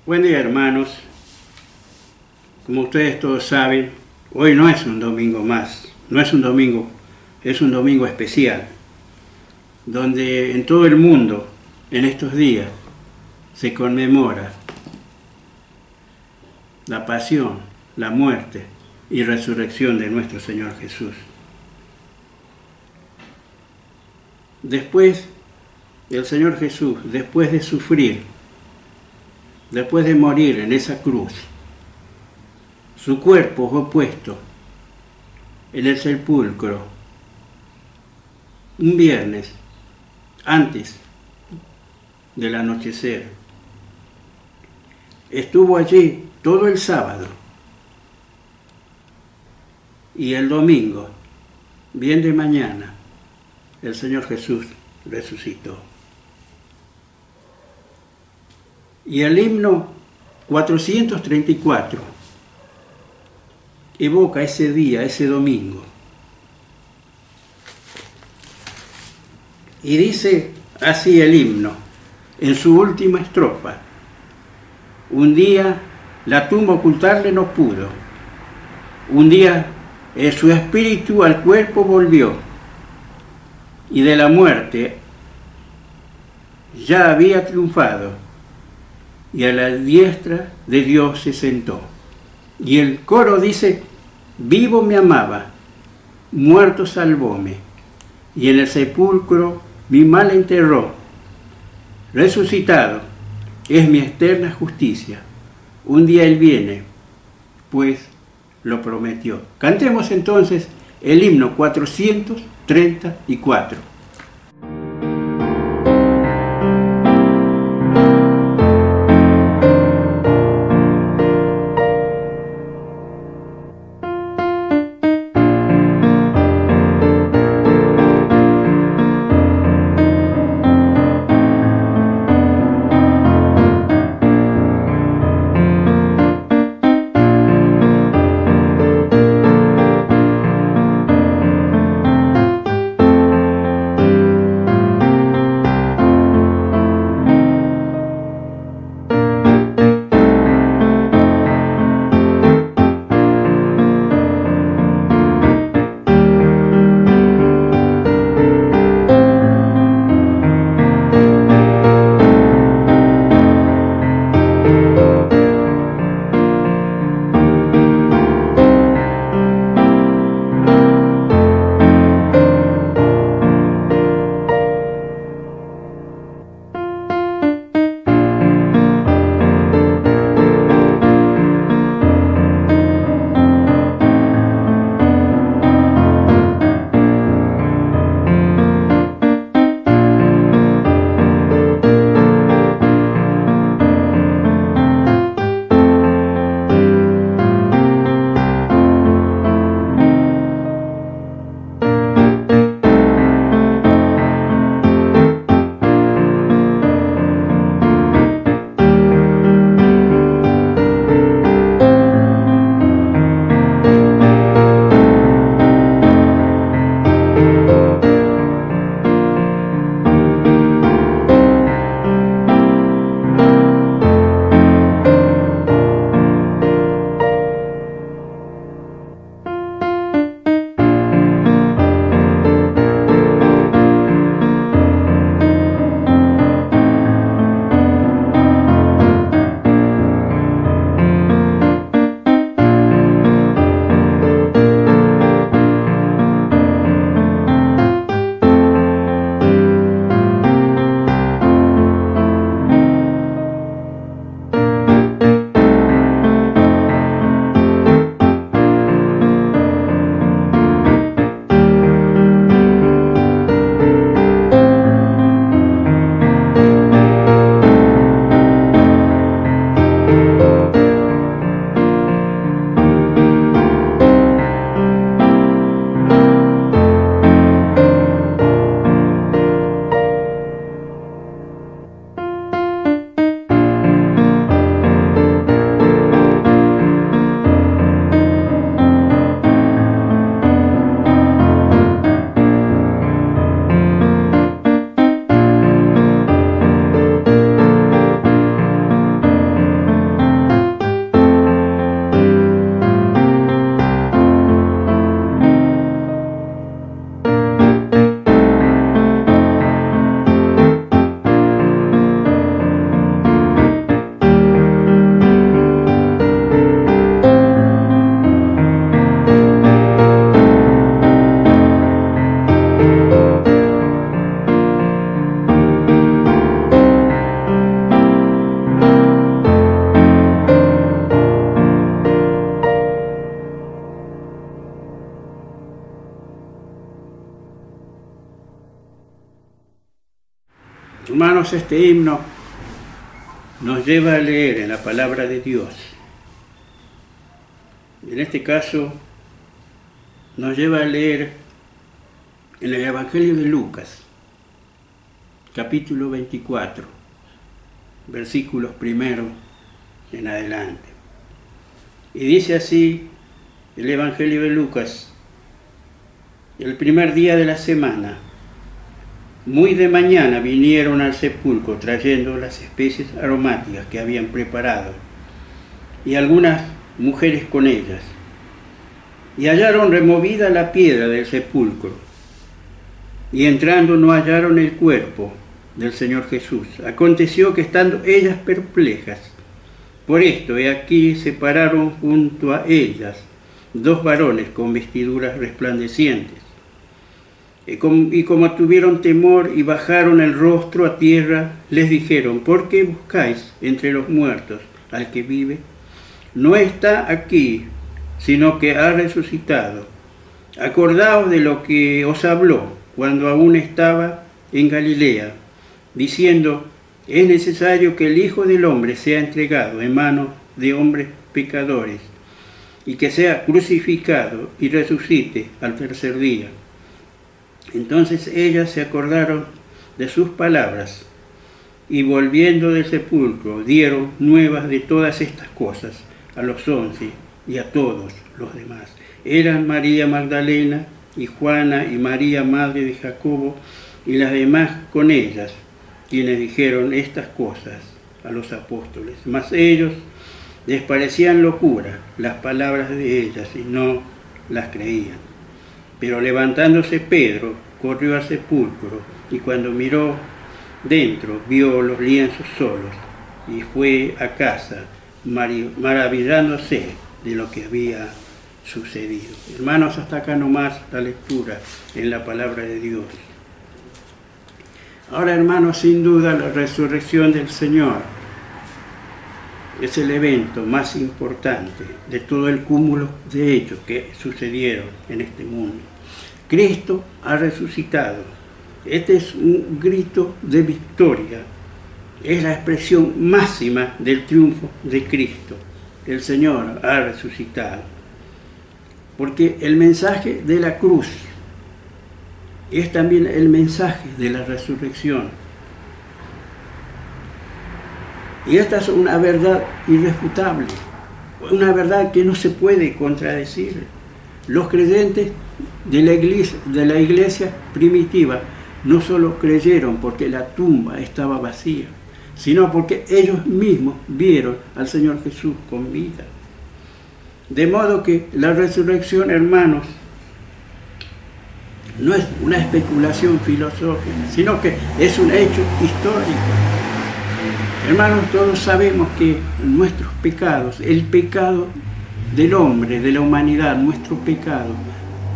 Buen día, hermanos. Como ustedes todos saben, hoy no es un domingo más, no es un domingo, es un domingo especial, donde en todo el mundo, en estos días, se conmemora la pasión, la muerte y resurrección de nuestro Señor Jesús. Después, el Señor Jesús, después de sufrir, después de morir en esa cruz, su cuerpo fue puesto en el sepulcro un viernes antes del anochecer. Estuvo allí todo el sábado y el domingo, bien de mañana, el Señor Jesús resucitó. Y el himno 434 evoca ese día, ese domingo. Y dice así el himno, en su última estrofa: un día la tumba ocultarle no pudo, un día su espíritu al cuerpo volvió, y de la muerte ya había triunfado, y a la diestra de Dios se sentó. Y el coro dice: vivo me amaba, muerto salvóme, y en el sepulcro mi mal enterró. Resucitado es mi eterna justicia, un día Él viene, pues lo prometió. Cantemos entonces el himno 434. Hermanos, este himno nos lleva a leer en la palabra de Dios. En este caso, nos lleva a leer en el Evangelio de Lucas, capítulo 24, versículos primeros en adelante. Y dice así el Evangelio de Lucas: el primer día de la semana, muy de mañana vinieron al sepulcro trayendo las especies aromáticas que habían preparado, y algunas mujeres con ellas, y hallaron removida la piedra del sepulcro, y entrando no hallaron el cuerpo del Señor Jesús. Aconteció que estando ellas perplejas por esto, he aquí se pararon junto a ellas dos varones con vestiduras resplandecientes. Y como tuvieron temor y bajaron el rostro a tierra, les dijeron: ¿por qué buscáis entre los muertos al que vive? No está aquí, sino que ha resucitado. Acordaos de lo que os habló cuando aún estaba en Galilea, diciendo: es necesario que el Hijo del Hombre sea entregado en manos de hombres pecadores, y que sea crucificado y resucite al tercer día. Entonces ellas se acordaron de sus palabras, y volviendo del sepulcro dieron nuevas de todas estas cosas a los 11 y a todos los demás. Eran María Magdalena y Juana y María, madre de Jacobo, y las demás con ellas, quienes dijeron estas cosas a los apóstoles. Mas ellos les parecían locura las palabras de ellas y no las creían. Pero levantándose Pedro, corrió al sepulcro, y cuando miró dentro, vio los lienzos solos, y fue a casa, maravillándose de lo que había sucedido. Hermanos, hasta acá nomás la lectura en la palabra de Dios. Ahora, hermanos, sin duda la resurrección del Señor es el evento más importante de todo el cúmulo de hechos que sucedieron en este mundo. Cristo ha resucitado. Este es un grito de victoria. Es la expresión máxima del triunfo de Cristo. El Señor ha resucitado. Porque el mensaje de la cruz es también el mensaje de la resurrección. Y esta es una verdad irrefutable, una verdad que no se puede contradecir. Los creyentes de la iglesia primitiva no solo creyeron porque la tumba estaba vacía, sino porque ellos mismos vieron al Señor Jesús con vida. De modo que la resurrección, hermanos, no es una especulación filosófica, sino que es un hecho histórico. Hermanos, todos sabemos que nuestros pecados, el pecado del hombre, de la humanidad, nuestro pecado,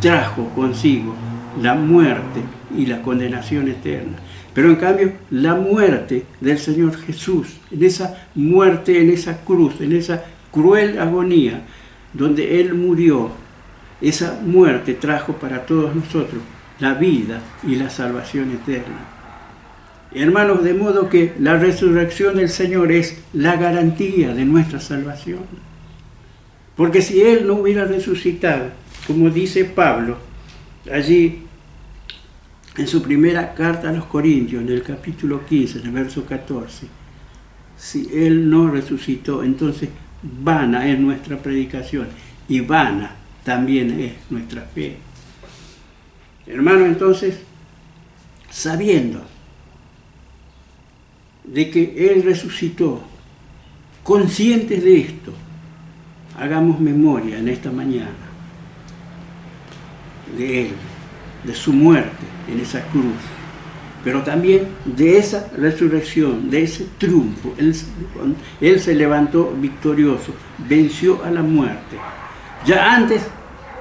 trajo consigo la muerte y la condenación eterna. Pero en cambio, la muerte del Señor Jesús, en esa muerte, en esa cruz, en esa cruel agonía, donde Él murió, esa muerte trajo para todos nosotros la vida y la salvación eterna. Hermanos, de modo que la resurrección del Señor es la garantía de nuestra salvación. Porque si Él no hubiera resucitado, como dice Pablo, allí en su primera carta a los Corintios, en el capítulo 15, en el verso 14, si Él no resucitó, entonces vana es nuestra predicación y vana también es nuestra fe. Hermanos, entonces, sabiendo de que Él resucitó, conscientes de esto, hagamos memoria en esta mañana de Él, de su muerte en esa cruz, pero también de esa resurrección, de ese triunfo. Él se levantó victorioso, venció a la muerte. Ya antes,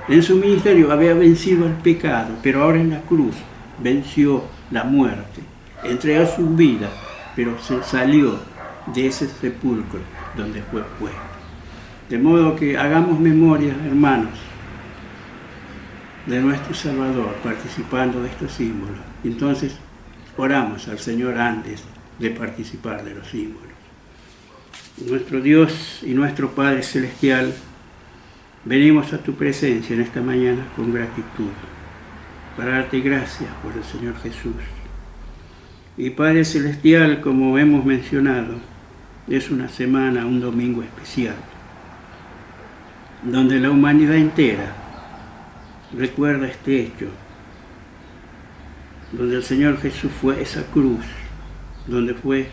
en su ministerio, había vencido al pecado, pero ahora en la cruz venció la muerte, entregó su vida, pero se salió de ese sepulcro donde fue puesto. De modo que hagamos memoria, hermanos, de nuestro Salvador, participando de estos símbolos. Entonces, oramos al Señor antes de participar de los símbolos. Nuestro Dios y nuestro Padre Celestial, venimos a tu presencia en esta mañana con gratitud, para darte gracias por el Señor Jesús. Y Padre Celestial, como hemos mencionado, es una semana, un domingo especial, donde la humanidad entera recuerda este hecho, donde el Señor Jesús fue a esa cruz, donde fue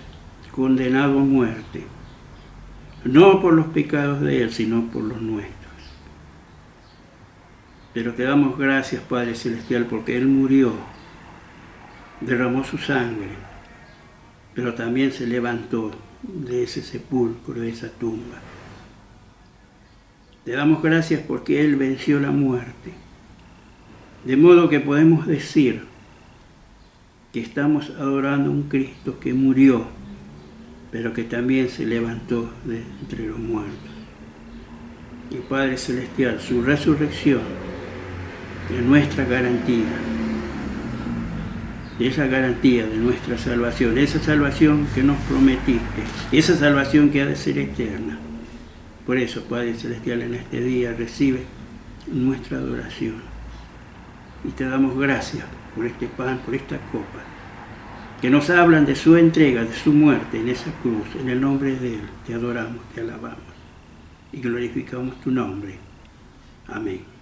condenado a muerte, no por los pecados de Él, sino por los nuestros. Pero te damos gracias, Padre Celestial, porque Él murió, derramó su sangre, pero también se levantó de ese sepulcro, de esa tumba. Te damos gracias porque Él venció la muerte, de modo que podemos decir que estamos adorando a un Cristo que murió, pero que también se levantó de entre los muertos. Y Padre Celestial, su resurrección es nuestra garantía, es la garantía de nuestra salvación, esa salvación que nos prometiste, esa salvación que ha de ser eterna. Por eso, Padre Celestial, en este día recibe nuestra adoración. Y te damos gracias por este pan, por esta copa, que nos hablan de su entrega, de su muerte en esa cruz. En el nombre de Él te adoramos, te alabamos y glorificamos tu nombre. Amén.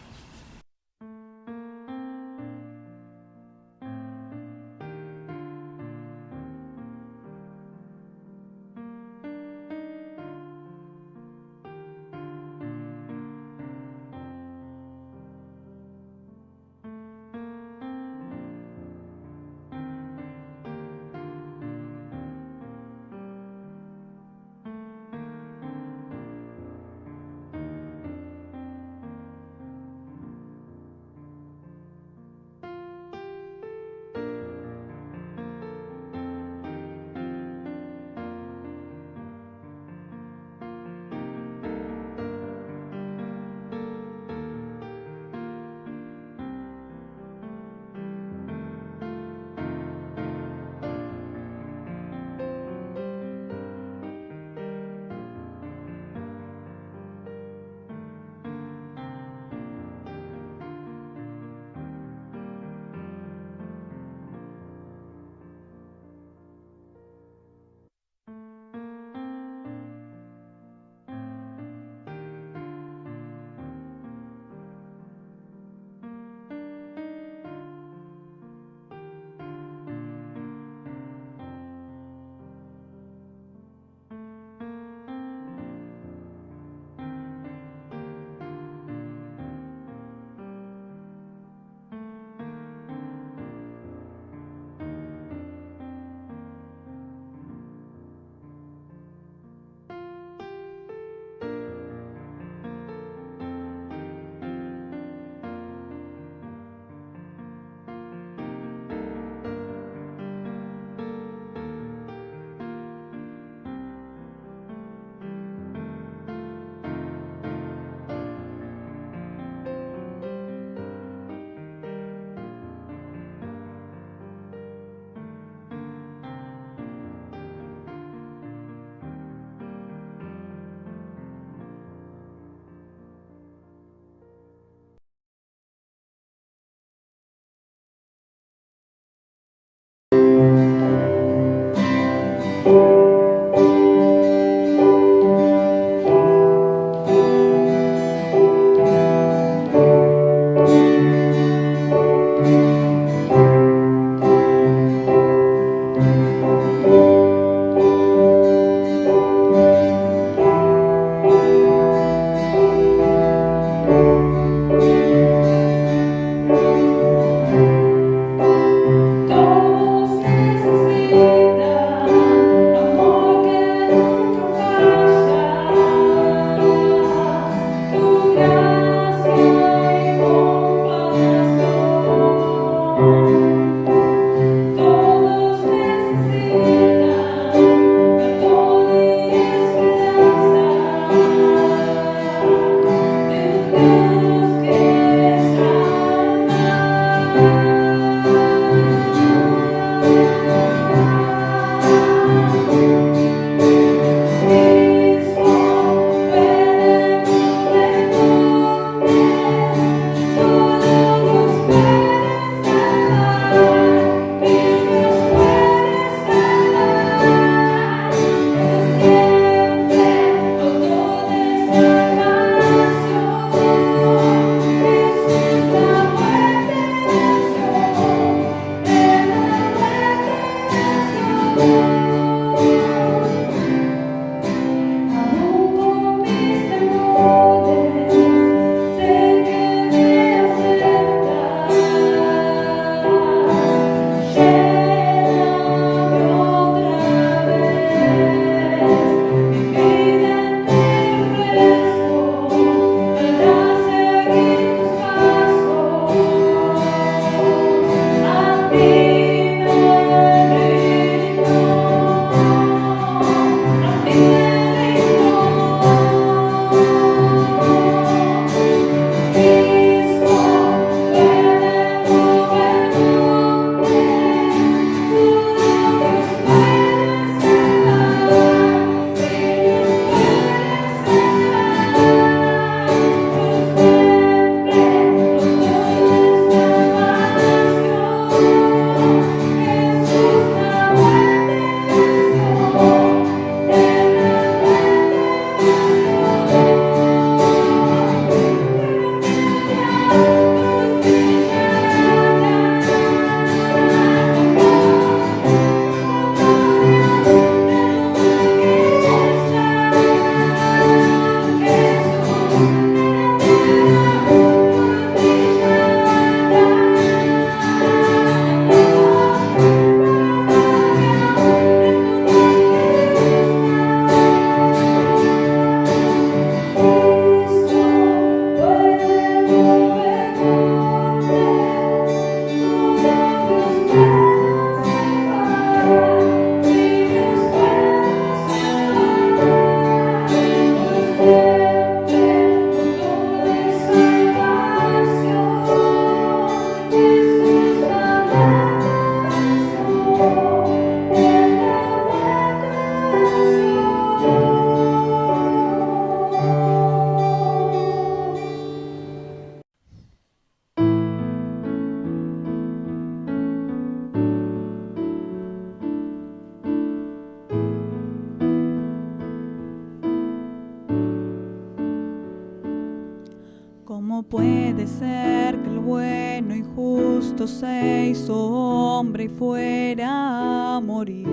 puede ser que el bueno y justo se hizo hombre y fuera a morir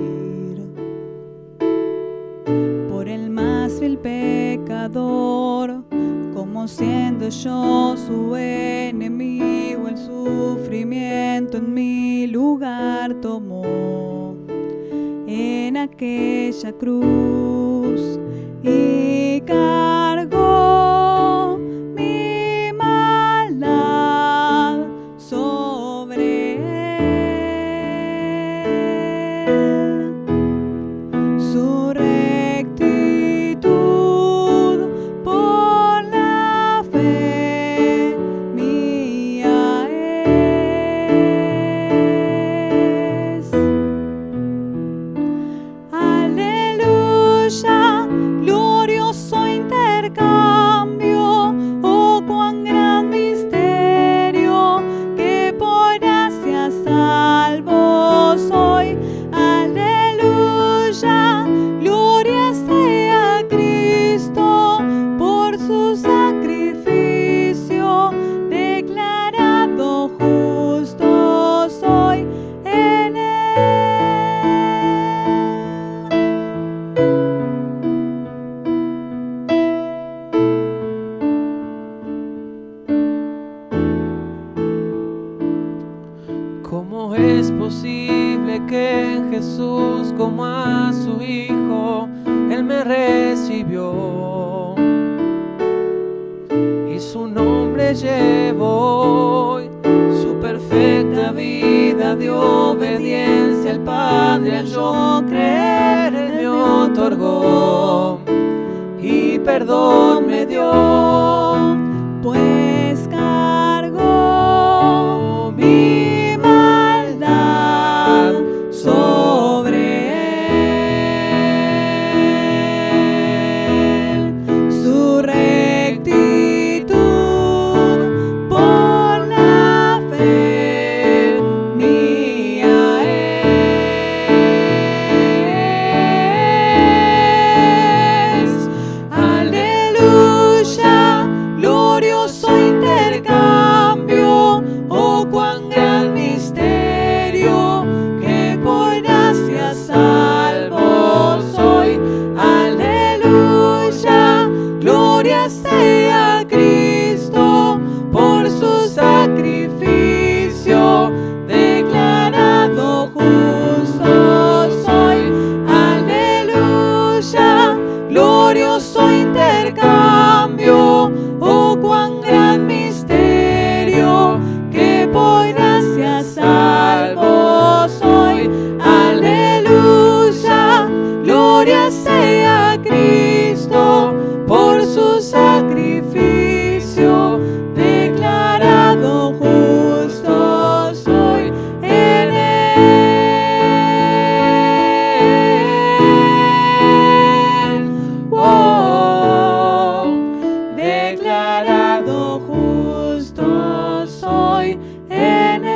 por el más vil pecador, como siendo yo su enemigo, el sufrimiento en mi lugar tomó en aquella cruz y cargó mi maldad sobre él. Su rectitud por la fe mía es. Aleluya, glorioso intercambio, oh cuán gran misterio, que por gracia salvo soy. Aleluya, gloria sea Cristo por su sacrificio, declarado justo soy en él. ¿Cómo es posible que en Jesús, como a su Hijo, Él me recibió? Y su nombre llevo hoy, su perfecta vida de obediencia al Padre, al yo creer, Él me otorgó y perdón me dio, Pues cargó mi maldad sobre él. Su rectitud por la fe mía es. Aleluya, glorioso intercambio, oh cuán gran misterio, que por gracia salvo soy. Aleluya, gloria sea Cristo por su sacrificio, declarado justo soy. Aleluya, glorioso intercambio, oh cuán gran misterio, que por gracia salvo soy. Aleluya, gloria sea Cristo por su sacrificio, declarado justo soy en él. Oh, declarado justo soy en él.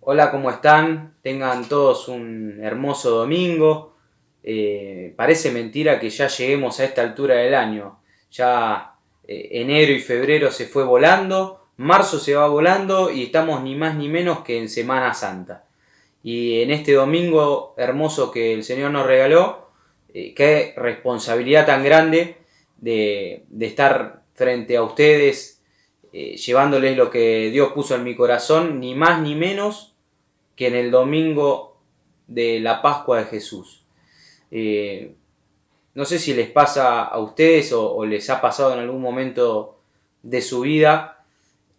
Hola, ¿cómo están? Tengan todos un hermoso domingo. Parece mentira que ya lleguemos a esta altura del año. Ya enero y febrero se fue volando, marzo se va volando y estamos ni más ni menos que en Semana Santa. Y en este domingo hermoso que el Señor nos regaló, qué responsabilidad tan grande de estar frente a ustedes, llevándoles lo que Dios puso en mi corazón, ni más ni menos que en el domingo de la Pascua de Jesús. No sé si les pasa a ustedes o les ha pasado en algún momento de su vida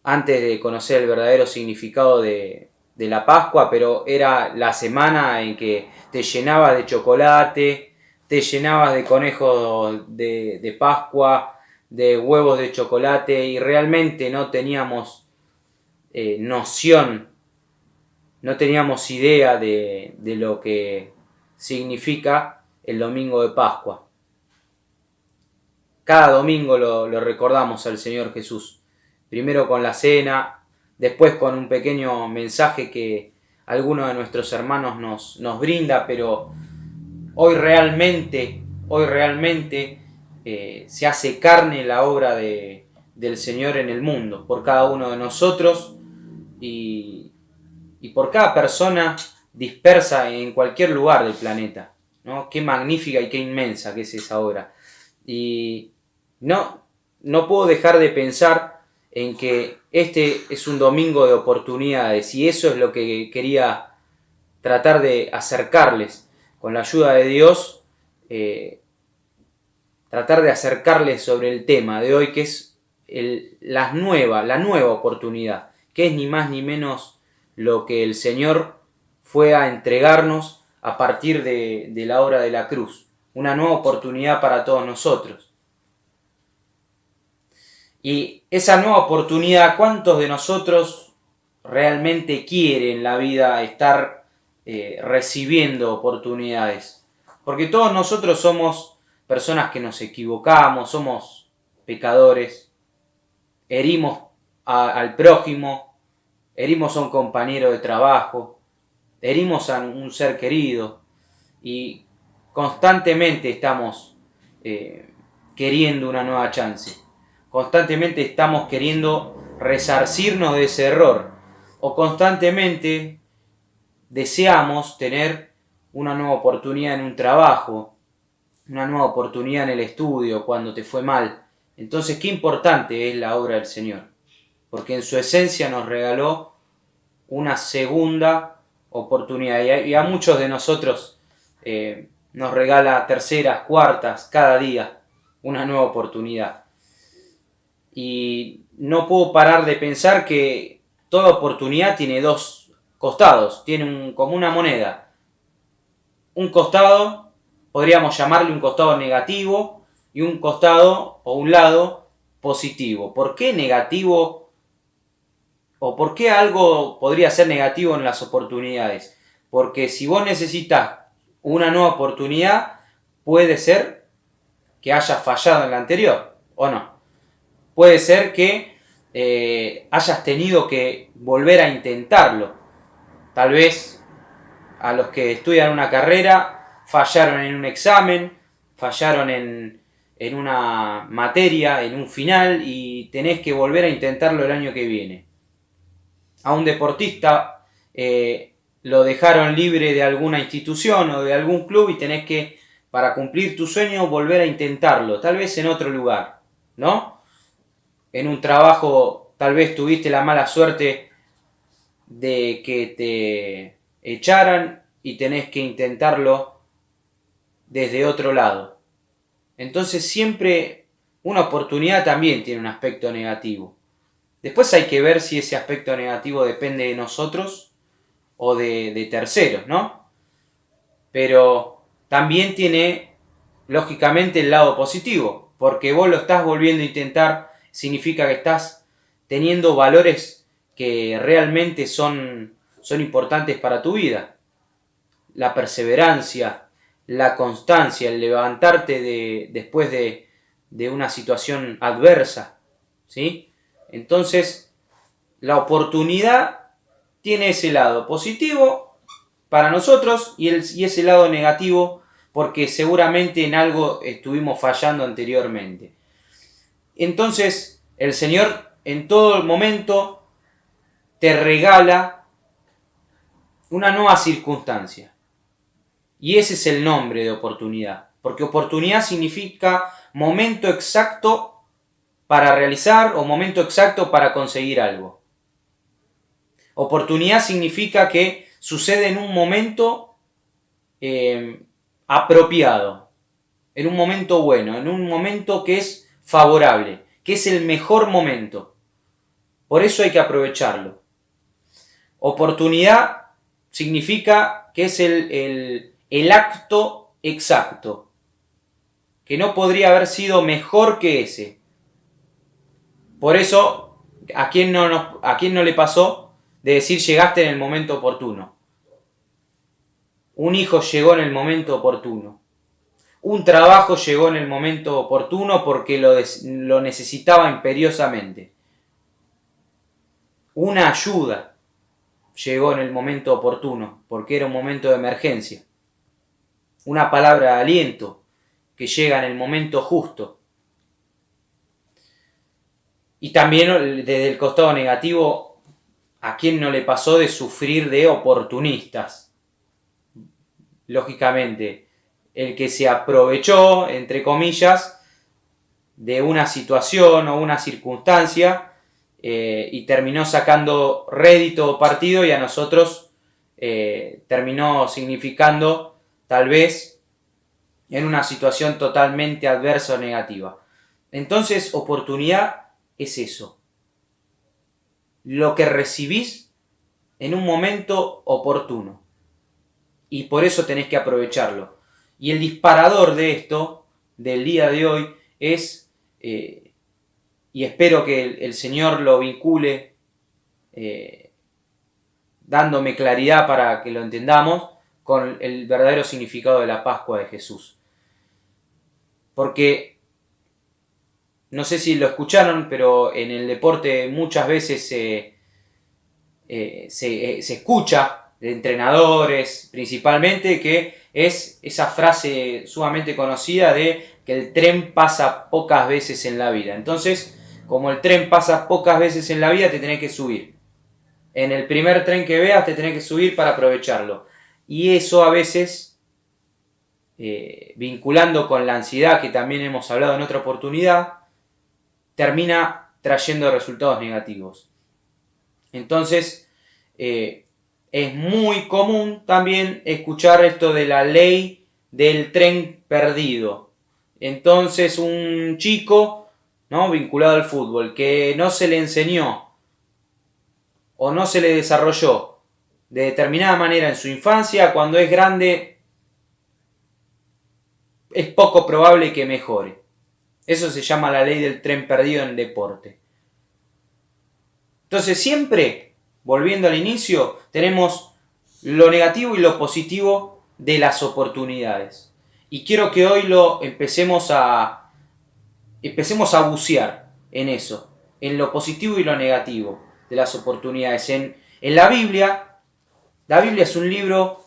antes de conocer el verdadero significado de la Pascua, pero era la semana en que te llenabas de chocolate, te llenabas de conejos de Pascua, de huevos de chocolate, y realmente no teníamos noción, no teníamos idea de lo que significa el domingo de Pascua. Cada domingo lo recordamos al Señor Jesús. Primero con la cena, después con un pequeño mensaje que alguno de nuestros hermanos nos brinda, pero hoy realmente se hace carne la obra del Señor en el mundo, por cada uno de nosotros y por cada persona dispersa en cualquier lugar del planeta, ¿no? Qué magnífica y qué inmensa que es esa obra. Y no puedo dejar de pensar en que este es un domingo de oportunidades, y eso es lo que quería tratar de acercarles con la ayuda de Dios, tratar de acercarles sobre el tema de hoy, que es la nueva oportunidad, que es ni más ni menos lo que el Señor fue a entregarnos a partir de la obra de la cruz, una nueva oportunidad para todos nosotros. Y esa nueva oportunidad, ¿cuántos de nosotros realmente quieren en la vida estar recibiendo oportunidades? Porque todos nosotros somos personas que nos equivocamos, somos pecadores, herimos al prójimo, herimos a un compañero de trabajo, herimos a un ser querido y constantemente estamos queriendo una nueva chance. Constantemente estamos queriendo resarcirnos de ese error, o constantemente deseamos tener una nueva oportunidad en un trabajo, una nueva oportunidad en el estudio cuando te fue mal. Entonces, qué importante es la obra del Señor, porque en su esencia nos regaló una segunda oportunidad, y a muchos de nosotros nos regala terceras, cuartas, cada día una nueva oportunidad. Y no puedo parar de pensar que toda oportunidad tiene dos costados, tiene como una moneda. Un costado, podríamos llamarle un costado negativo, y un costado o un lado positivo. ¿Por qué negativo? ¿O por qué algo podría ser negativo en las oportunidades? Porque si vos necesitas una nueva oportunidad, puede ser que hayas fallado en la anterior, ¿o no? Puede ser que hayas tenido que volver a intentarlo. Tal vez a los que estudian una carrera fallaron en un examen, fallaron en una materia, en un final, y tenés que volver a intentarlo el año que viene. A un deportista lo dejaron libre de alguna institución o de algún club y tenés que, para cumplir tu sueño, volver a intentarlo, tal vez en otro lugar, ¿no? En un trabajo tal vez tuviste la mala suerte de que te echaran y tenés que intentarlo desde otro lado. Entonces siempre una oportunidad también tiene un aspecto negativo. Después hay que ver si ese aspecto negativo depende de nosotros o de terceros, ¿no? Pero también tiene, lógicamente, el lado positivo, porque vos lo estás volviendo a intentar, significa que estás teniendo valores que realmente son importantes para tu vida. La perseverancia, la constancia, el levantarte después de una situación adversa, ¿sí? Entonces, la oportunidad tiene ese lado positivo para nosotros y ese lado negativo porque seguramente en algo estuvimos fallando anteriormente. Entonces, el Señor en todo momento te regala una nueva circunstancia. Y ese es el nombre de oportunidad. Porque oportunidad significa momento exacto para realizar o momento exacto para conseguir algo. Oportunidad significa que sucede en un momento apropiado, en un momento bueno, en un momento que es favorable, que es el mejor momento. Por eso hay que aprovecharlo. Oportunidad significa que es el acto exacto, que no podría haber sido mejor que ese. Por eso, ¿a quién no le pasó de decir llegaste en el momento oportuno? Un hijo llegó en el momento oportuno. Un trabajo llegó en el momento oportuno porque lo necesitaba imperiosamente. Una ayuda llegó en el momento oportuno porque era un momento de emergencia. una palabra de aliento que llega en el momento justo. Y también desde el costado negativo, ¿a quién no le pasó de sufrir de oportunistas? Lógicamente, el que se aprovechó, entre comillas, de una situación o una circunstancia y terminó sacando rédito o partido, y a nosotros terminó significando tal vez en una situación totalmente adversa o negativa. Entonces, oportunidad es eso, lo que recibís en un momento oportuno, y por eso tenés que aprovecharlo. Y el disparador de esto, del día de hoy, es, y espero que el Señor lo vincule, dándome claridad para que lo entendamos, con el verdadero significado de la Pascua de Jesús. Porque, no sé si lo escucharon, pero en el deporte muchas veces se escucha de entrenadores principalmente, que es esa frase sumamente conocida de que el tren pasa pocas veces en la vida. Entonces, como el tren pasa pocas veces en la vida, te tenés que subir. En el primer tren que veas te tenés que subir para aprovecharlo. Y eso a veces, vinculando con la ansiedad que también hemos hablado en otra oportunidad, termina trayendo resultados negativos. Entonces, es muy común también escuchar esto de la ley del tren perdido. Entonces, un chico, ¿no?, vinculado al fútbol, que no se le enseñó o no se le desarrolló de determinada manera en su infancia, cuando es grande es poco probable que mejore. Eso se llama la ley del tren perdido en el deporte. Entonces siempre, volviendo al inicio, tenemos lo negativo y lo positivo de las oportunidades. Y quiero que hoy lo empecemos a bucear en eso, en lo positivo y lo negativo de las oportunidades. En la Biblia es un libro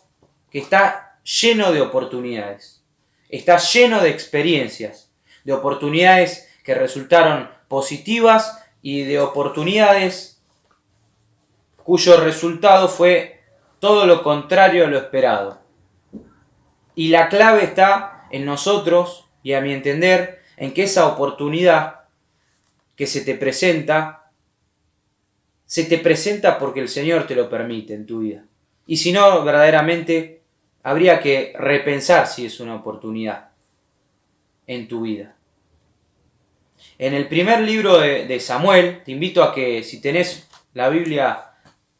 que está lleno de oportunidades, está lleno de experiencias, de oportunidades que resultaron positivas y de oportunidades cuyo resultado fue todo lo contrario a lo esperado. Y la clave está en nosotros, y a mi entender, en que esa oportunidad que se te presenta porque el Señor te lo permite en tu vida. Y si no, verdaderamente habría que repensar si es una oportunidad en tu vida. En el primer libro de Samuel, te invito a que, si tenés la Biblia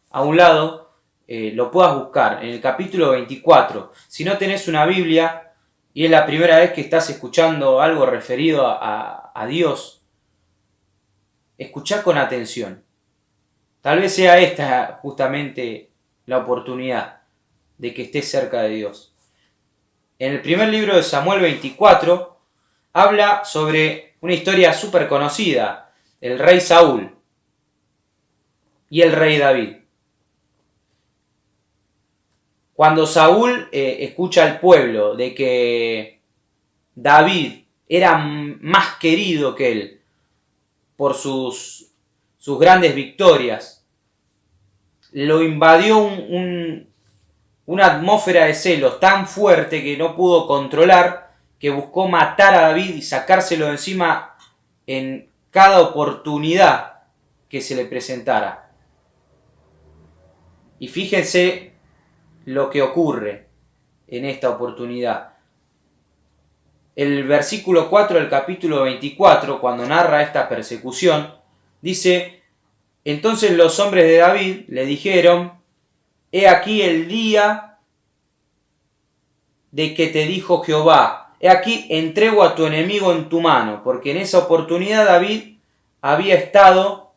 a un lado, lo puedas buscar, en el capítulo 24. Si no tenés una Biblia y es la primera vez que estás escuchando algo referido a Dios, escuchá con atención. Tal vez sea esta justamente la oportunidad de que estés cerca de Dios. En el primer libro de Samuel 24 habla sobre una historia súper conocida, el rey Saúl y el rey David. Cuando Saúl escucha al pueblo de que David era más querido que él por sus grandes victorias, lo invadió una atmósfera de celos tan fuerte que no pudo controlar, que buscó matar a David y sacárselo de encima en cada oportunidad que se le presentara. Y fíjense lo que ocurre en esta oportunidad. El versículo 4 del capítulo 24, cuando narra esta persecución, dice: entonces los hombres de David le dijeron: he aquí el día de que te dijo Jehová, he aquí entrego a tu enemigo en tu mano, porque en esa oportunidad David había estado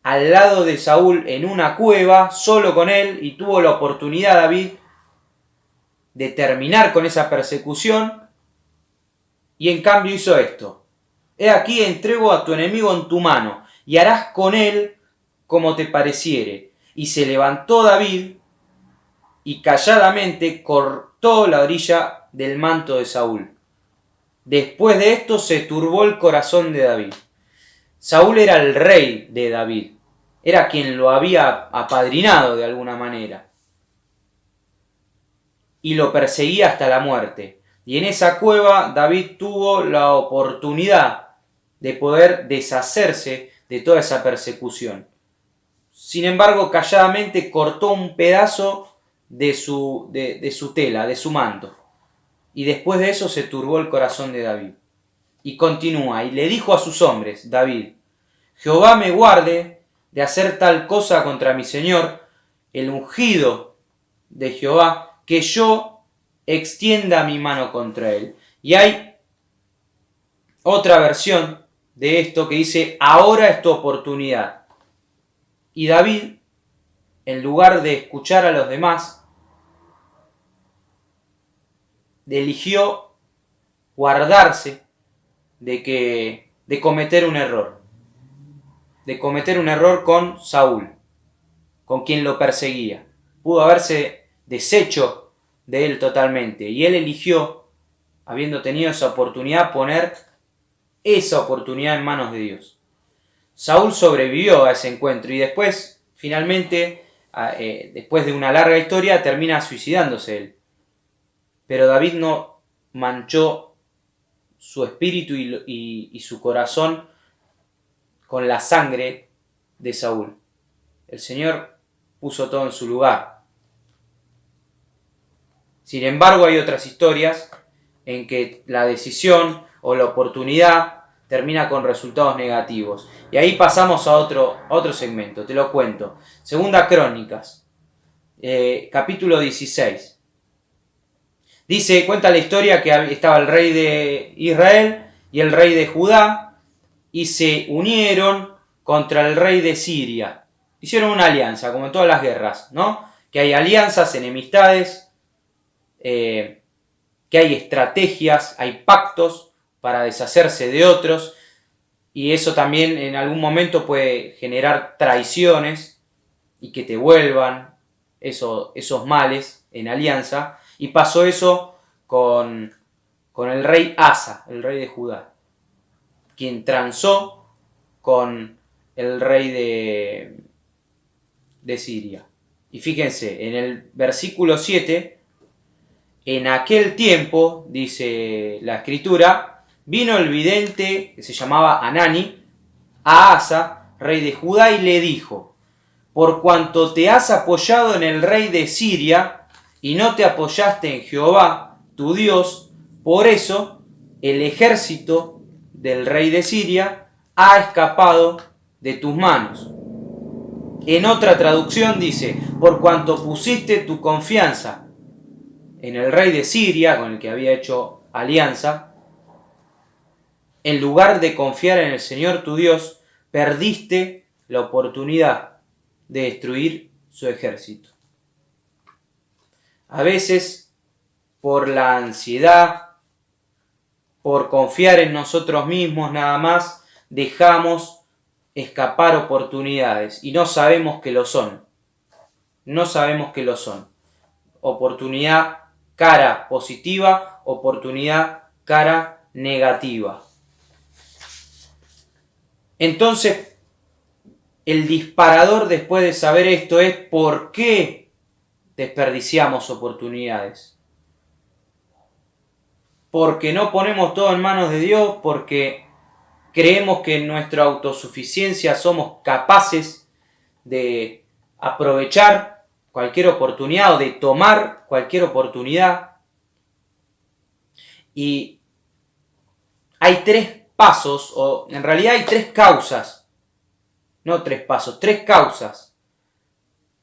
al lado de Saúl en una cueva, solo con él, y tuvo la oportunidad David de terminar con esa persecución, y en cambio hizo esto: he aquí entrego a tu enemigo en tu mano, y harás con él como te pareciere. Y se levantó David y calladamente cortó la orilla del manto de Saúl. Después de esto se turbó el corazón de David. Saúl era el rey de David, era quien lo había apadrinado de alguna manera, y lo perseguía hasta la muerte. Y en esa cueva David tuvo la oportunidad de poder deshacerse de toda esa persecución. Sin embargo, calladamente cortó un pedazo de su tela, de su manto. Y después de eso se turbó el corazón de David. Y continúa, y le dijo a sus hombres, David: Jehová me guarde de hacer tal cosa contra mi señor, el ungido de Jehová, que yo extienda mi mano contra él. Y hay otra versión de esto que dice: ahora es tu oportunidad. Y David, en lugar de escuchar a los demás, eligió guardarse de cometer un error. De cometer un error con Saúl, con quien lo perseguía. Pudo haberse deshecho de él totalmente. Y él eligió, habiendo tenido esa oportunidad, poner esa oportunidad en manos de Dios. Saúl sobrevivió a ese encuentro y después, finalmente, después de una larga historia, termina suicidándose él. Pero David no manchó su espíritu y su corazón con la sangre de Saúl. El Señor puso todo en su lugar. Sin embargo, hay otras historias en que la decisión o la oportunidad termina con resultados negativos. Y ahí pasamos a otro segmento, te lo cuento. Segunda Crónicas, capítulo 16. Cuenta la historia que estaba el rey de Israel y el rey de Judá y se unieron contra el rey de Siria. Hicieron una alianza, como en todas las guerras, ¿no? Que hay alianzas, enemistades, que hay estrategias, hay pactos para deshacerse de otros, y eso también en algún momento puede generar traiciones y que te vuelvan esos males en alianza. Y pasó eso con el rey Asa, el rey de Judá, quien transó con el rey de Siria. Y fíjense, en el versículo 7, en aquel tiempo, dice la escritura, vino el vidente que se llamaba Anani a Asa, rey de Judá, y le dijo: por cuanto te has apoyado en el rey de Siria y no te apoyaste en Jehová, tu Dios, por eso el ejército del rey de Siria ha escapado de tus manos. En otra traducción dice: por cuanto pusiste tu confianza en el rey de Siria, con el que había hecho alianza, en lugar de confiar en el Señor tu Dios, perdiste la oportunidad de destruir su ejército. A veces, por la ansiedad, por confiar en nosotros mismos nada más, dejamos escapar oportunidades y no sabemos que lo son. No sabemos que lo son. Oportunidad cara positiva, oportunidad cara negativa. Entonces, el disparador después de saber esto es: ¿por qué desperdiciamos oportunidades? Porque no ponemos todo en manos de Dios, porque creemos que en nuestra autosuficiencia somos capaces de aprovechar cualquier oportunidad o de tomar cualquier oportunidad. Y hay tres pasos, o en realidad hay tres causas, no tres pasos, tres causas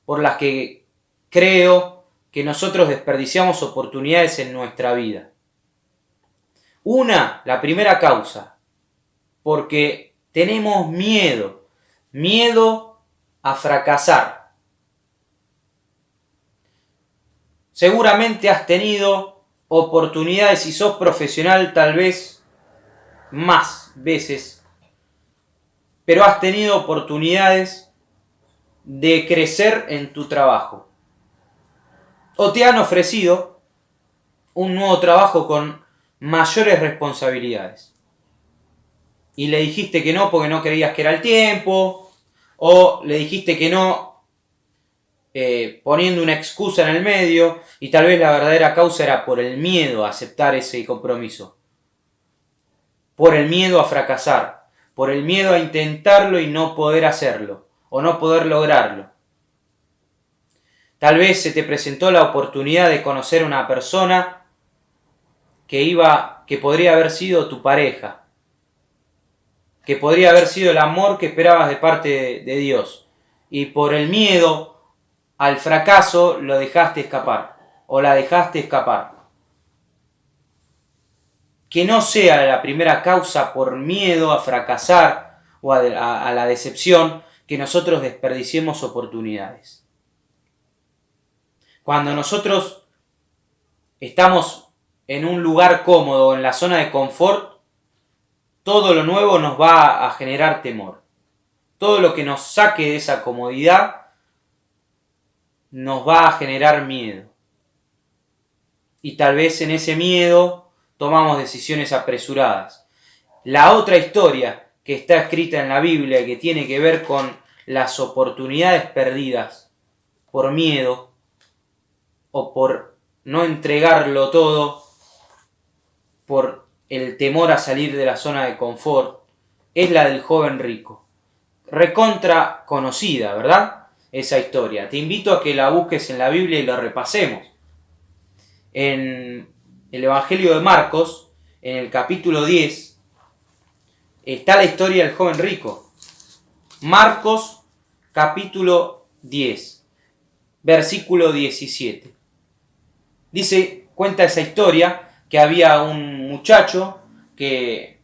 por las que creo que nosotros desperdiciamos oportunidades en nuestra vida. La primera causa, porque tenemos miedo a fracasar. Seguramente has tenido oportunidades, si sos profesional tal vez más veces, pero has tenido oportunidades de crecer en tu trabajo. O te han ofrecido un nuevo trabajo con mayores responsabilidades. Y le dijiste que no porque no creías que era el tiempo, o le dijiste que no poniendo una excusa en el medio, y tal vez la verdadera causa era por el miedo a aceptar ese compromiso, por el miedo a fracasar, por el miedo a intentarlo y no poder hacerlo, o no poder lograrlo. Tal vez se te presentó la oportunidad de conocer a una persona que podría haber sido tu pareja, que podría haber sido el amor que esperabas de parte de Dios, y por el miedo al fracaso lo dejaste escapar, o la dejaste escapar. Que no sea la primera causa por miedo a fracasar o a la decepción que nosotros desperdiciemos oportunidades. Cuando nosotros estamos en un lugar cómodo, en la zona de confort, todo lo nuevo nos va a generar temor. Todo lo que nos saque de esa comodidad nos va a generar miedo. Y tal vez en ese miedo tomamos decisiones apresuradas. La otra historia que está escrita en la Biblia y que tiene que ver con las oportunidades perdidas por miedo o por no entregarlo todo, por el temor a salir de la zona de confort, es la del joven rico. Recontra conocida, ¿verdad? Esa historia. Te invito a que la busques en la Biblia y la repasemos. En el Evangelio de Marcos, en el capítulo 10, está la historia del joven rico. Marcos, capítulo 10, versículo 17. Cuenta esa historia que había un muchacho que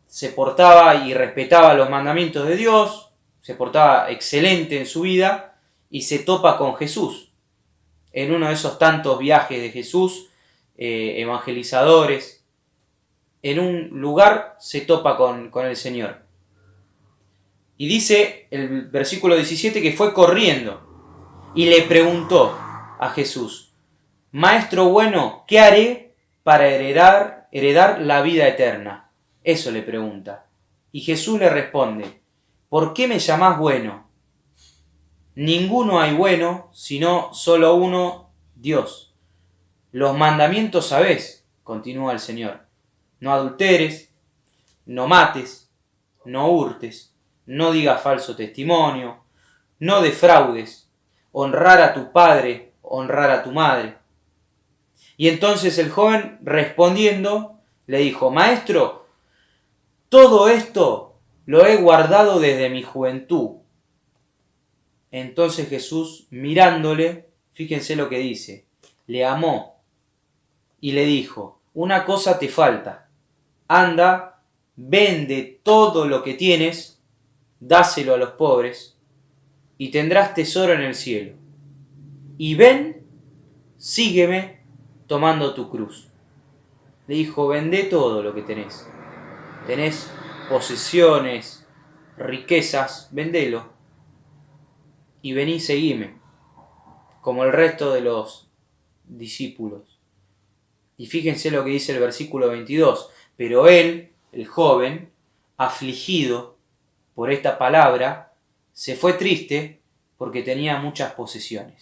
se portaba y respetaba los mandamientos de Dios, se portaba excelente en su vida, y se topa con Jesús. En uno de esos tantos viajes de Jesús, evangelizadores, en un lugar se topa con el Señor. Y dice el versículo 17 que fue corriendo y le preguntó a Jesús: Maestro bueno, ¿qué haré para heredar la vida eterna? Eso le pregunta. Y Jesús le responde: ¿por qué me llamás bueno? Ninguno hay bueno, sino solo uno, Dios. Los mandamientos sabés, continúa el Señor: no adulteres, no mates, no hurtes, no digas falso testimonio, no defraudes, honrar a tu padre, honrar a tu madre. Y entonces el joven, respondiendo, le dijo: Maestro, todo esto lo he guardado desde mi juventud. Entonces Jesús, mirándole, fíjense lo que dice, le amó y le dijo: una cosa te falta, anda, vende todo lo que tienes, dáselo a los pobres, y tendrás tesoro en el cielo. Y ven, sígueme tomando tu cruz. Le dijo: vendé todo lo que tenés. Tenés posesiones, riquezas, vendelo. Y vení, seguime, como el resto de los discípulos. Y fíjense lo que dice el versículo 22. Pero él, el joven, afligido por esta palabra, se fue triste porque tenía muchas posesiones.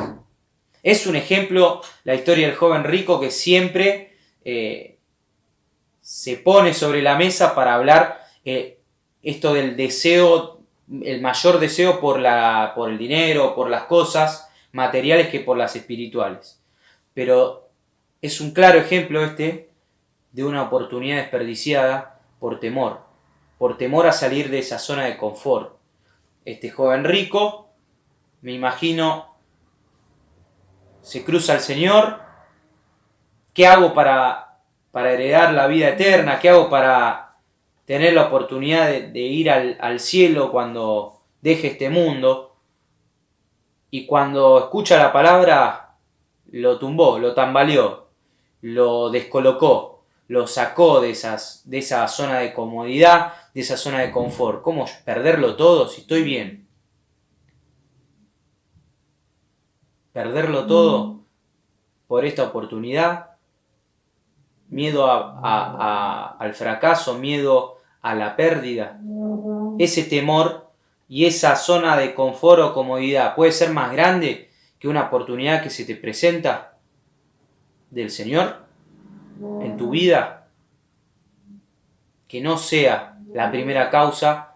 Es un ejemplo, la historia del joven rico, que siempre se pone sobre la mesa para hablar esto del deseo, el mayor deseo por el dinero, por las cosas materiales que por las espirituales. Pero es un claro ejemplo de una oportunidad desperdiciada por temor a salir de esa zona de confort. Este joven rico, me imagino, se cruza al Señor: ¿qué hago para heredar la vida eterna? ¿Qué hago para tener la oportunidad de ir al cielo cuando deje este mundo? Y cuando escucha la palabra, lo tumbó, lo tambaleó, lo descolocó, lo sacó de esa zona de comodidad, de esa zona de confort. ¿Cómo perderlo todo si estoy bien? Perderlo todo por esta oportunidad, miedo al fracaso, miedo a la pérdida. Ese temor y esa zona de confort o comodidad puede ser más grande que una oportunidad que se te presenta del Señor en tu vida. Que no sea la primera causa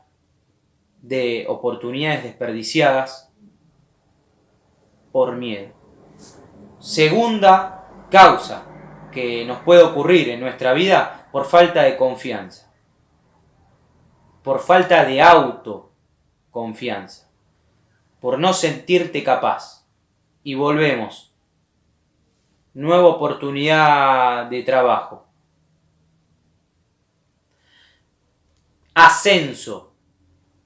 de oportunidades desperdiciadas por miedo. Segunda causa que nos puede ocurrir en nuestra vida, por falta de confianza, por falta de autoconfianza, por no sentirte capaz. Y volvemos, nueva oportunidad de trabajo, ascenso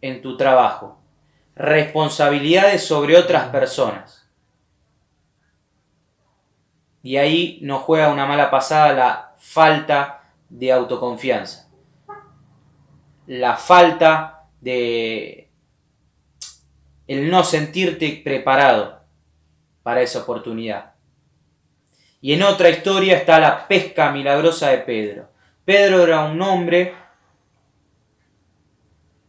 en tu trabajo, responsabilidades sobre otras personas. Y ahí nos juega una mala pasada la falta de autoconfianza. La falta de el no sentirte preparado para esa oportunidad. Y en otra historia está la pesca milagrosa de Pedro. Pedro era un hombre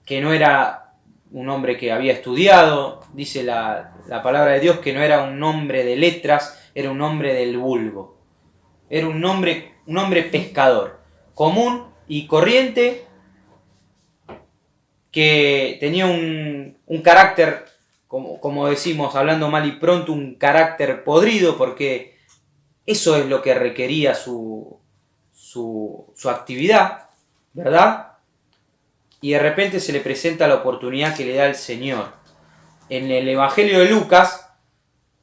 que no era un hombre que había estudiado, dice la palabra de Dios que no era un hombre de letras, era un hombre del vulgo. Era un hombre pescador, común y corriente, que tenía un carácter, como decimos, hablando mal y pronto, un carácter podrido, porque eso es lo que requería su actividad, ¿verdad? Y de repente se le presenta la oportunidad que le da el Señor. En el Evangelio de Lucas,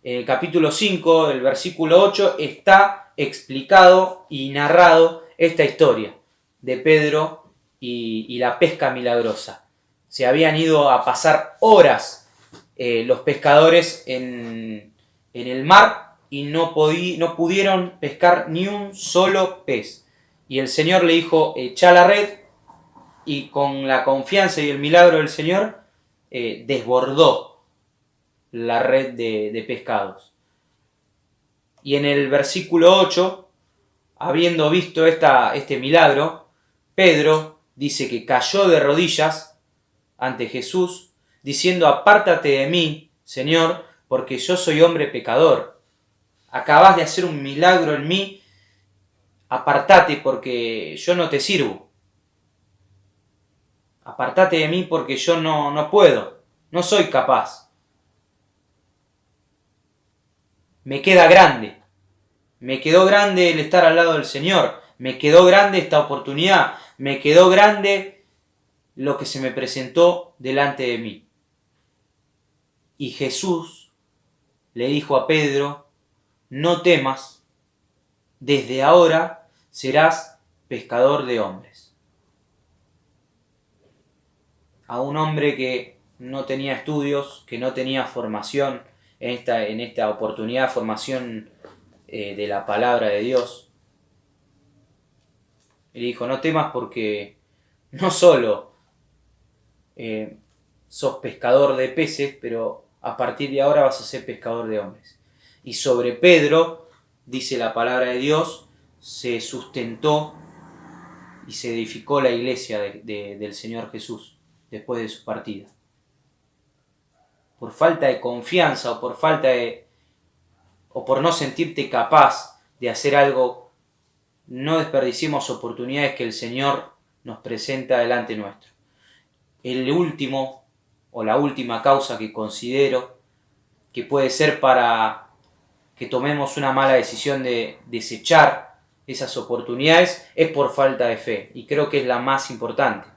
en el capítulo 5, el versículo 8, está explicado y narrado esta historia de Pedro y la pesca milagrosa. Se habían ido a pasar horas los pescadores en el mar y no pudieron pescar ni un solo pez. Y el Señor le dijo, echa la red, y con la confianza y el milagro del Señor desbordó la red de pescados. Y en el versículo 8, habiendo visto este milagro, Pedro dice que cayó de rodillas ante Jesús, diciendo, apártate de mí, Señor, porque yo soy hombre pecador. Acabas de hacer un milagro en mí, apartate porque yo no te sirvo. Apartate de mí porque yo no puedo, no soy capaz. Me queda grande. Me quedó grande el estar al lado del Señor. Me quedó grande esta oportunidad. Me quedó grande lo que se me presentó delante de mí. Y Jesús le dijo a Pedro, no temas, desde ahora serás pescador de hombres. A un hombre que no tenía estudios, que no tenía formación en esta oportunidad, formación de la palabra de Dios. Y le dijo, no temas porque no solo sos pescador de peces, pero a partir de ahora vas a ser pescador de hombres. Y sobre Pedro, dice la palabra de Dios, se sustentó y se edificó la iglesia del Señor Jesús después de su partida. Por falta de confianza o por no sentirte capaz de hacer algo, no desperdiciemos oportunidades que el Señor nos presenta delante nuestro. El último o la última causa que considero que puede ser para que tomemos una mala decisión de desechar esas oportunidades es por falta de fe, y creo que es la más importante.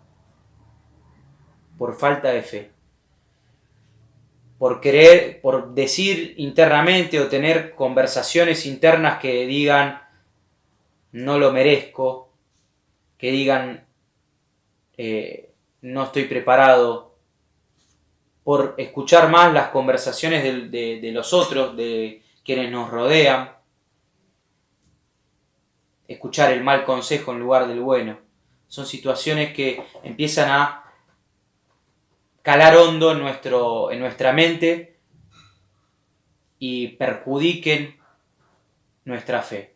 Por falta de fe. Por decir internamente o tener conversaciones internas que digan no lo merezco, que digan no estoy preparado, por escuchar más las conversaciones de los otros, de quienes nos rodean, escuchar el mal consejo en lugar del bueno. Son situaciones que empiezan a calar hondo en nuestra mente y perjudiquen nuestra fe.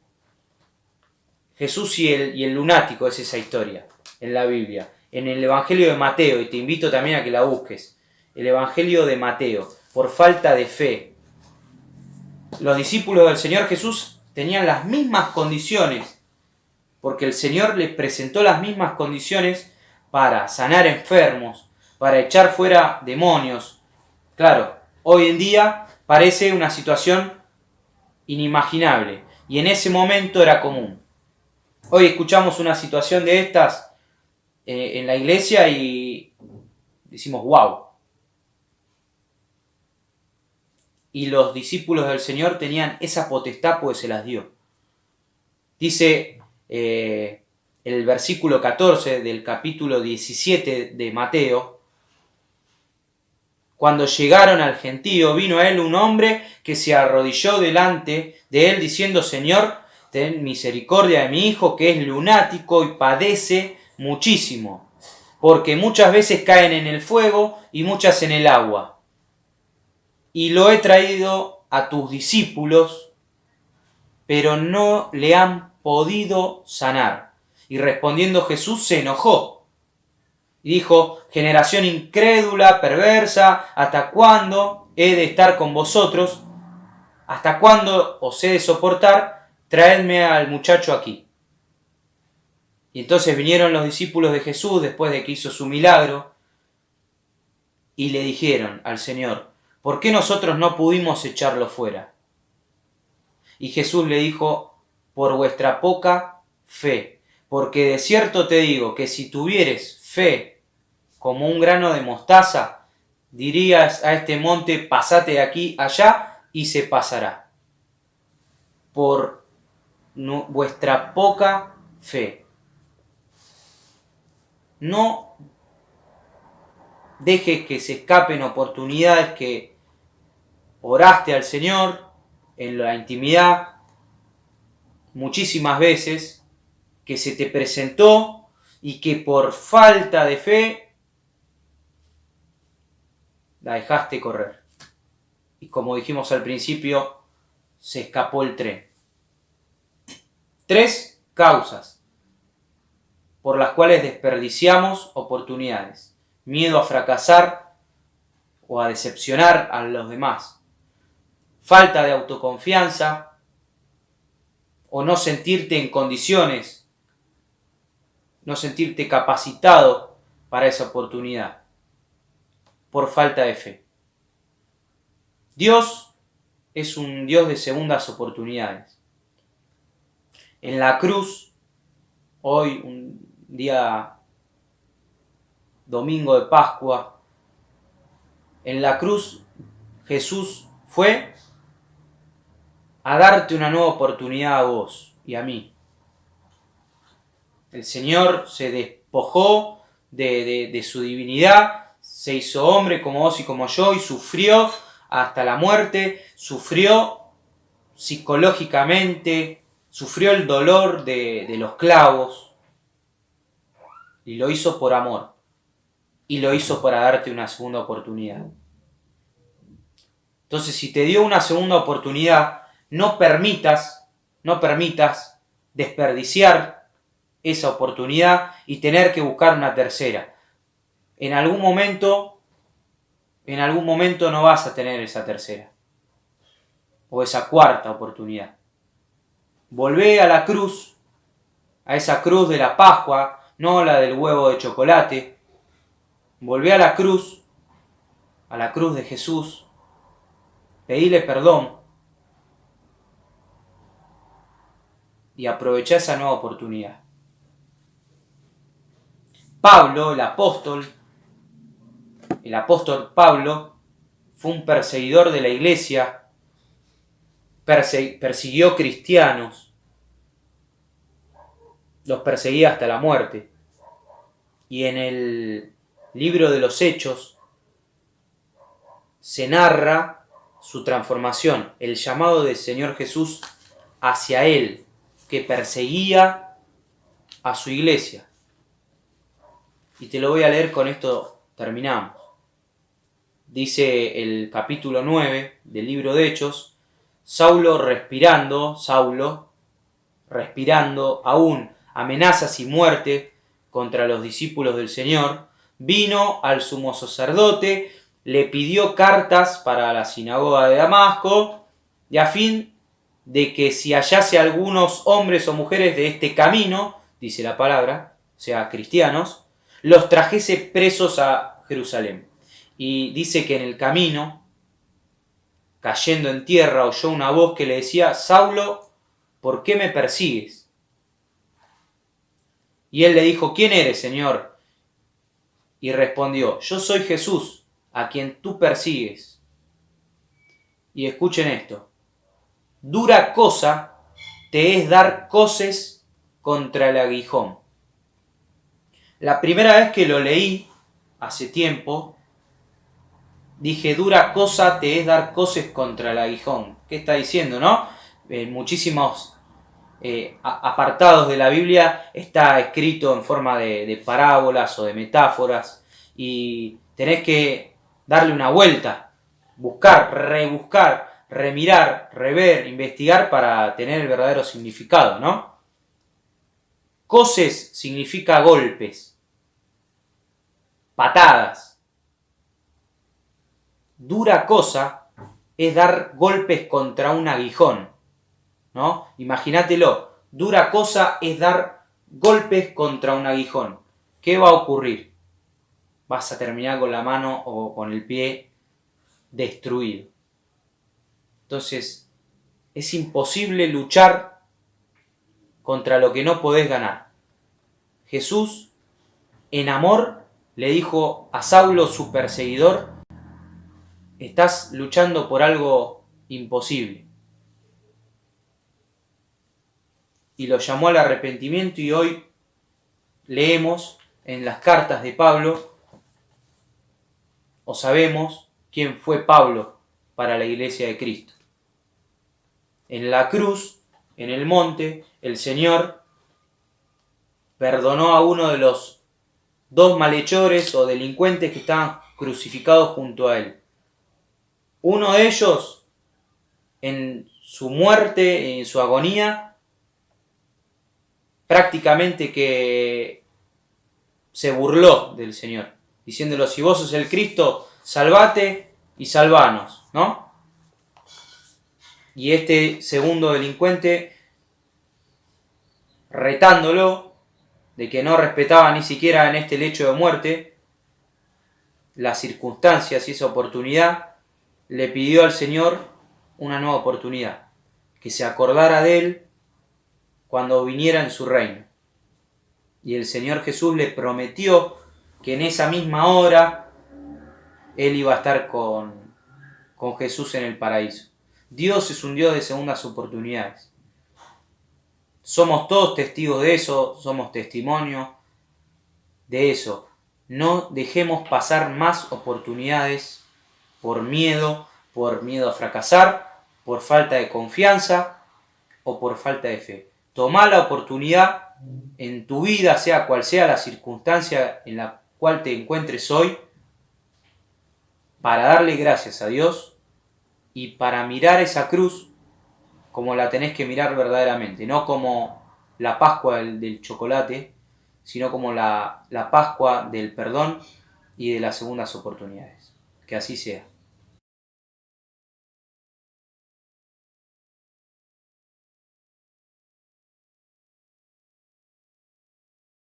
Jesús y el lunático es esa historia en la Biblia. En el Evangelio de Mateo, y te invito también a que la busques, el Evangelio de Mateo, por falta de fe. Los discípulos del Señor Jesús tenían las mismas condiciones, porque el Señor les presentó las mismas condiciones para sanar enfermos, para echar fuera demonios. Claro, hoy en día parece una situación inimaginable, y en ese momento era común. Hoy escuchamos una situación de estas en la iglesia y decimos wow. Y los discípulos del Señor tenían esa potestad, pues se las dio. Dice el versículo 14 del capítulo 17 de Mateo: cuando llegaron al gentío, vino a él un hombre que se arrodilló delante de él diciendo: Señor, ten misericordia de mi hijo, que es lunático y padece muchísimo, porque muchas veces caen en el fuego y muchas en el agua. Y lo he traído a tus discípulos, pero no le han podido sanar. Y respondiendo Jesús se enojó y dijo: generación incrédula, perversa, ¿hasta cuándo he de estar con vosotros? ¿Hasta cuándo os he de soportar? Traedme al muchacho aquí. Y entonces vinieron los discípulos de Jesús después de que hizo su milagro y le dijeron al Señor: ¿por qué nosotros no pudimos echarlo fuera? Y Jesús le dijo: por vuestra poca fe, porque de cierto te digo que si tuvieres fe como un grano de mostaza, dirías a este monte: pasate de aquí allá, y se pasará. Por vuestra poca fe. No dejes que se escapen oportunidades que oraste al Señor en la intimidad muchísimas veces, que se te presentó y que por falta de fe la dejaste correr. Y como dijimos al principio, se escapó el tren. 3 causas por las cuales desperdiciamos oportunidades: miedo a fracasar o a decepcionar a los demás, falta de autoconfianza o no sentirte en condiciones, no sentirte capacitado para esa oportunidad, por falta de fe. Dios es un Dios de segundas oportunidades. En la cruz, hoy, un día domingo de Pascua, en la cruz Jesús fue a darte una nueva oportunidad a vos y a mí. El Señor se despojó de su divinidad, se hizo hombre como vos y como yo, y sufrió hasta la muerte, sufrió psicológicamente, sufrió el dolor de los clavos, y lo hizo por amor, y lo hizo para darte una segunda oportunidad. Entonces, si te dio una segunda oportunidad, no permitas desperdiciar esa oportunidad y tener que buscar una tercera. En algún momento no vas a tener esa tercera o esa cuarta oportunidad. Volvé a la cruz, a esa cruz de la Pascua, no la del huevo de chocolate. Volvé a la cruz de Jesús, pedile perdón y aprovechá esa nueva oportunidad. Pablo, el apóstol Pablo, fue un perseguidor de la iglesia, persiguió cristianos, los perseguía hasta la muerte. Y en el libro de los Hechos se narra su transformación, el llamado del Señor Jesús hacia él, que perseguía a su iglesia. Y te lo voy a leer, con esto terminamos. Dice el capítulo 9 del libro de Hechos: Saulo respirando aún amenazas y muerte contra los discípulos del Señor, vino al sumo sacerdote, le pidió cartas para la sinagoga de Damasco, y a fin de que si hallase algunos hombres o mujeres de este camino, dice la palabra, o sea, cristianos, los trajese presos a Jerusalén. Y dice que en el camino, cayendo en tierra, oyó una voz que le decía: Saulo, ¿por qué me persigues? Y él le dijo: ¿Quién eres, Señor? Y respondió: yo soy Jesús, a quien tú persigues. Y escuchen esto: dura cosa te es dar coces contra el aguijón. La primera vez que lo leí, hace tiempo, dije: dura cosa te es dar coces contra el aguijón. ¿Qué está diciendo, no? En muchísimos apartados de la Biblia está escrito en forma de parábolas o de metáforas, y tenés que darle una vuelta, buscar, rebuscar, remirar, rever, investigar para tener el verdadero significado, ¿no? Coces significa golpes, patadas. Dura cosa es dar golpes contra un aguijón, ¿no? Imagínatelo, dura cosa es dar golpes contra un aguijón. ¿Qué va a ocurrir? Vas a terminar con la mano o con el pie destruido. Entonces, es imposible luchar contra lo que no podés ganar. Jesús, en amor, le dijo a Saulo, su perseguidor: estás luchando por algo imposible. Y lo llamó al arrepentimiento, y hoy leemos en las cartas de Pablo, o sabemos quién fue Pablo para la iglesia de Cristo. En la cruz, en el monte, el Señor perdonó a uno de los dos malhechores o delincuentes que estaban crucificados junto a él. Uno de ellos, en su muerte, en su agonía, prácticamente que se burló del Señor, diciéndolo: si vos sos el Cristo, salvate y salvanos, ¿no? Y este segundo delincuente, retándolo de que no respetaba ni siquiera en este lecho de muerte las circunstancias y esa oportunidad, le pidió al Señor una nueva oportunidad, que se acordara de él cuando viniera en su reino. Y el Señor Jesús le prometió que en esa misma hora él iba a estar con Jesús en el paraíso. Dios es un Dios de segundas oportunidades. Somos todos testigos de eso, somos testimonio de eso. No dejemos pasar más oportunidades por miedo a fracasar, por falta de confianza o por falta de fe. Tomá la oportunidad en tu vida, sea cual sea la circunstancia en la cual te encuentres hoy, para darle gracias a Dios y para mirar esa cruz como la tenés que mirar verdaderamente, no como la Pascua del chocolate, sino como la Pascua del perdón y de las segundas oportunidades. Que así sea.